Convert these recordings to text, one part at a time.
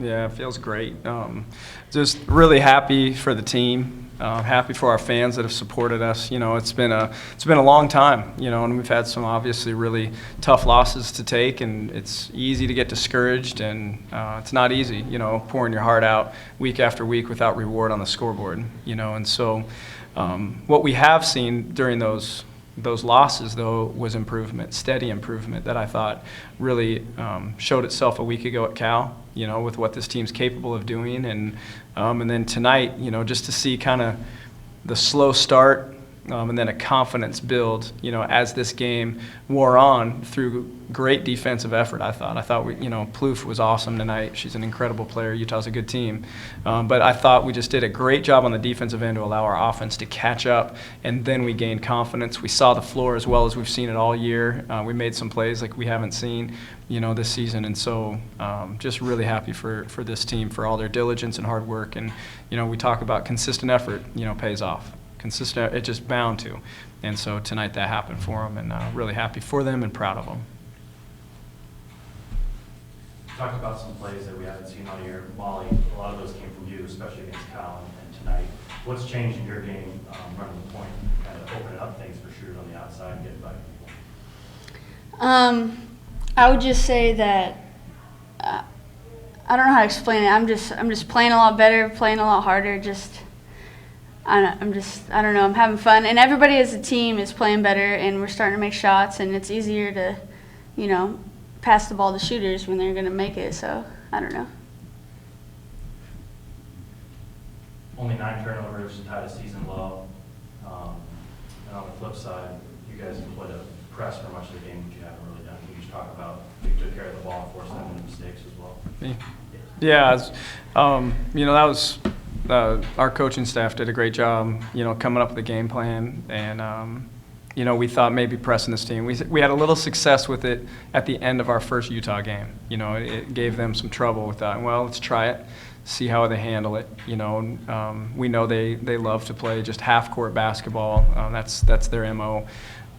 Yeah, it feels great. Just really happy for the team. Happy for our fans that have supported us. It's been a long time. And we've had some obviously really tough losses to take, and it's easy to get discouraged, and it's not easy. Pouring your heart out week after week without reward on the scoreboard. And so what we have seen during those losses, though, was improvement, steady improvement that I thought really showed itself a week ago at Cal, with what this team's capable of doing. And then tonight, just to see kind of the slow start and then a confidence build, as this game wore on through great defensive effort, I thought. Plouffe was awesome tonight. She's an incredible player. Utah's a good team. But I thought we just did a great job on the defensive end to allow our offense to catch up, and then we gained confidence. We saw the floor as well as we've seen it all year. We made some plays like we haven't seen, this season. And so just really happy for this team, for all their diligence and hard work. And, we talk about consistent effort, pays off. Consistent, it's just bound to. And so tonight that happened for them, and really happy for them and proud of them. Talked about some plays that we haven't seen all year. Mollee, a lot of those came from you, especially against Cal and tonight. What's changed in your game running the point, kind of opening up things for shooters on the outside and getting by people? I would just say that I don't know how to explain it. I'm just playing a lot better, playing a lot harder. I don't know. I'm having fun, and everybody as a team is playing better, and we're starting to make shots, and it's easier to, pass the ball to shooters when they're going to make it. So I don't know. Only 9 turnovers, tied a season low. And on the flip side, you guys employed a press for much of the game, which you haven't really done. Can you just talk about you took care of the ball, forced them into mistakes as well? Me? Yeah, that was our coaching staff did a great job, coming up with a game plan, and we thought maybe pressing this team. We had a little success with it at the end of our first Utah game. It gave them some trouble with that. Well, let's try it, see how they handle it. We know they love to play just half-court basketball. That's their MO.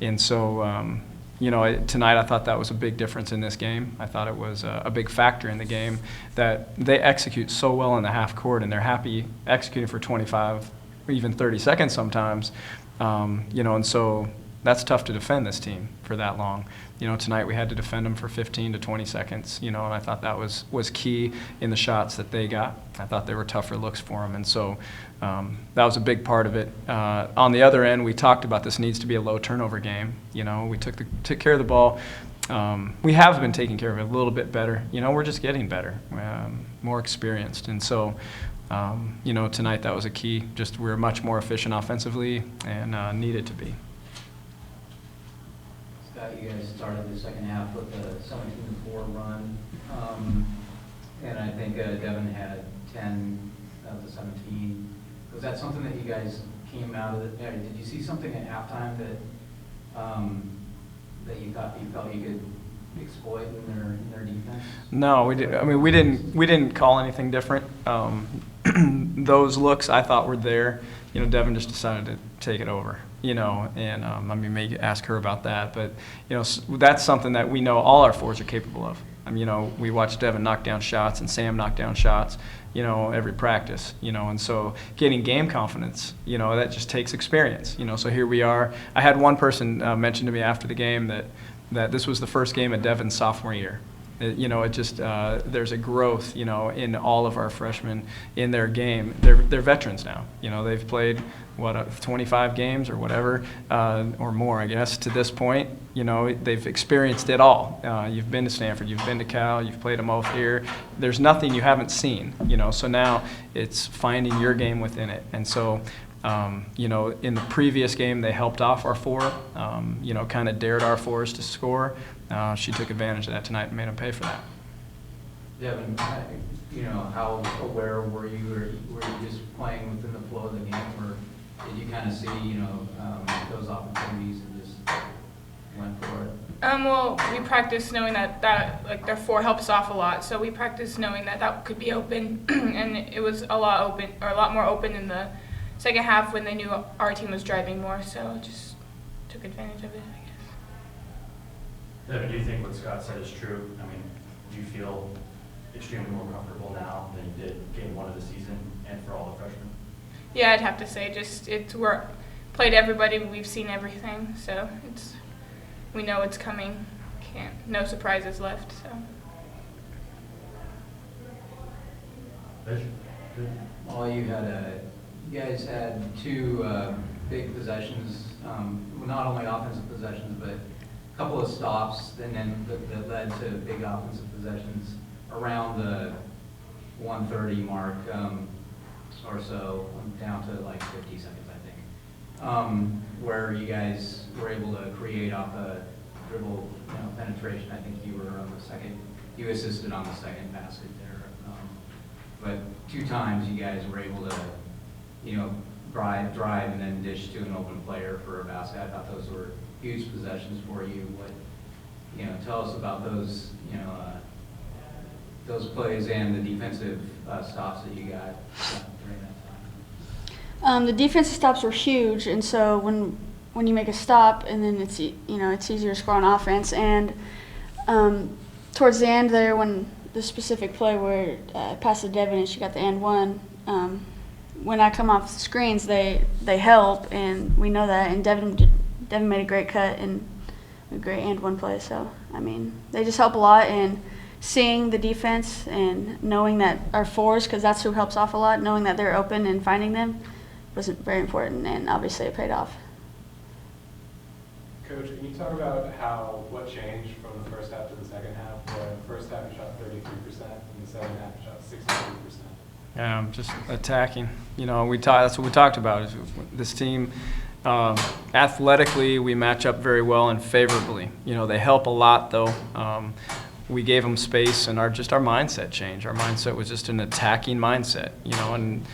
And so, tonight I thought that was a big difference in this game. I thought it was a big factor in the game that they execute so well in the half court, and they're happy executing for 25 or even 30 seconds sometimes. And so that's tough to defend this team for that long. Tonight we had to defend them for 15 to 20 seconds, and I thought that was key in the shots that they got. I thought they were tougher looks for them, and so that was a big part of it. On the other end, we talked about this needs to be a low turnover game. We took care of the ball. We have been taking care of it a little bit better. We're just getting better, more experienced, and so tonight that was a key. Just we were much more efficient offensively and needed to be. You guys started the second half with a 17-4 run, and I think Deven had 10 of the 17. Was that something that you guys came out of it? Did you see something at halftime that you felt you could exploit in their defense? No, we did. I mean, we didn't call anything different. Those looks I thought were there. Deven just decided to take it over. And maybe ask her about that. But, that's something that we know all our fours are capable of. We watch Deven knock down shots and Sam knock down shots, every practice, and so getting game confidence, that just takes experience, so here we are. I had one person mention to me after the game that this was the first game of Deven's sophomore year. There's a growth, in all of our freshmen in their game. They're veterans now. They've played 25 games or whatever, or more, I guess, to this point. They've experienced it all. You've been to Stanford, you've been to Cal, you've played them both here. There's nothing you haven't seen. So now it's finding your game within it. And so, in the previous game, they helped off our four. Kind of dared our fours to score. She took advantage of that tonight and made them pay for that. Deven, how aware were you? Were you just playing within the flow of the game, or did you kind of see, those opportunities and just went for it? Well, we practiced knowing that their four helps off a lot. So we practiced knowing that could be open, and it was a lot more open in the second half when they knew our team was driving more. So just took advantage of it, I guess. Deven, do you think what Scott said is true? Do you feel extremely more comfortable now than you did game one of the season and for all the freshmen? Yeah, I'd have to say we're played everybody, we've seen everything, so we know it's coming. No surprises left. So. Fish? Good. Well, you guys had two big possessions, not only offensive possessions, but a couple of stops, and then that led to big offensive possessions around the 1:30 mark or so, down to like 50 seconds, I think, where you guys were able to create off a dribble penetration. I think you were on the second, you assisted on the second basket there. But 2 times you guys were able to, drive and then dish to an open player for a basket. I thought those were huge possessions for you. Tell us about those, those plays and the defensive stops that you got during that time. The defensive stops were huge, and so when you make a stop, and then it's easier to score on offense. And towards the end there, when the specific play where I passed to Deven and she got the and one, when I come off the screens, they help, and we know that. And Deven made a great cut and a great and one play. So I mean, they just help a lot. And seeing the defense and knowing that our fours, because that's who helps off a lot, knowing that they're open and finding them was very important, and obviously it paid off. Coach, can you talk about what changed from the first half to the second half? Where the first half you shot 33%, and the second half you shot 63%. Yeah, just attacking. That's what we talked about. Is this team, athletically, we match up very well and favorably. They help a lot, though. We gave them space, and our mindset changed. Our mindset was just an attacking mindset, and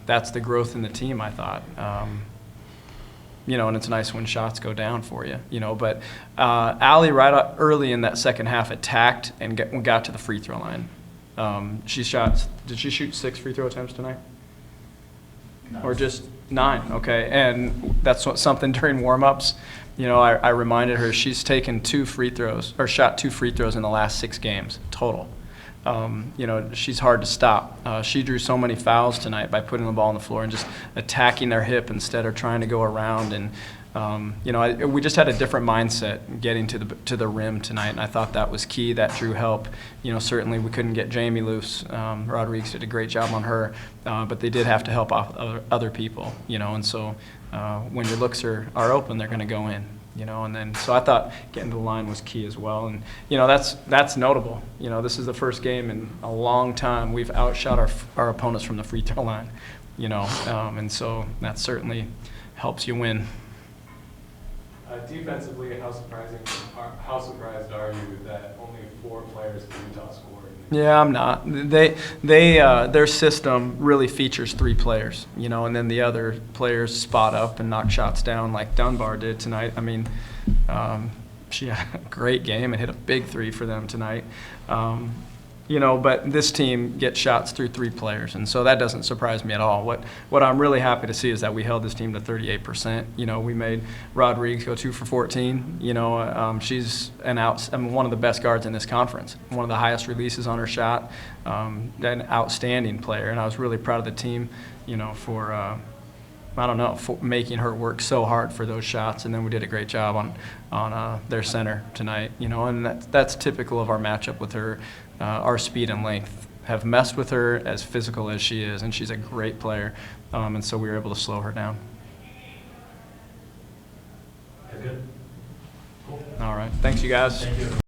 that's the growth in the team, I thought. And it's nice when shots go down for you, But Allie, right early in that second half, attacked and got to the free throw line. Did she shoot 6 free throw attempts tonight? No. Or just 9? Okay, and that's something during warm-ups. I reminded her she's taken 2 free throws, or shot 2 free throws in the last 6 games total. She's hard to stop. She drew so many fouls tonight by putting the ball on the floor and just attacking their hip instead of trying to go around. And we just had a different mindset getting to the rim tonight, and I thought that was key. That drew help. Certainly we couldn't get Jamie loose. Rodriguez did a great job on her, but they did have to help off other people. And so when your looks are open, they're going to go in. And then so I thought getting to the line was key as well, and that's notable. This is the first game in a long time we've outshot our opponents from the free throw line. And so that certainly helps you win. Defensively, how surprised are you that only 4 players from Utah scored? Yeah, I'm not. Their system really features 3 players, and then the other players spot up and knock shots down like Dunbar did tonight. I mean, she had a great game and hit a big 3 for them tonight. But this team gets shots through 3 players, and so that doesn't surprise me at all. What I'm really happy to see is that we held this team to 38%. We made Rodriguez go 2 for 14. She's one of the best guards in this conference, one of the highest releases on her shot, an outstanding player, and I was really proud of the team, for for making her work so hard for those shots, and then we did a great job on their center tonight, and that's typical of our matchup with her. Our speed and length have messed with her, as physical as she is, and she's a great player, and so we were able to slow her down. Okay, good. Cool. All right. Thanks, you guys. Thank you.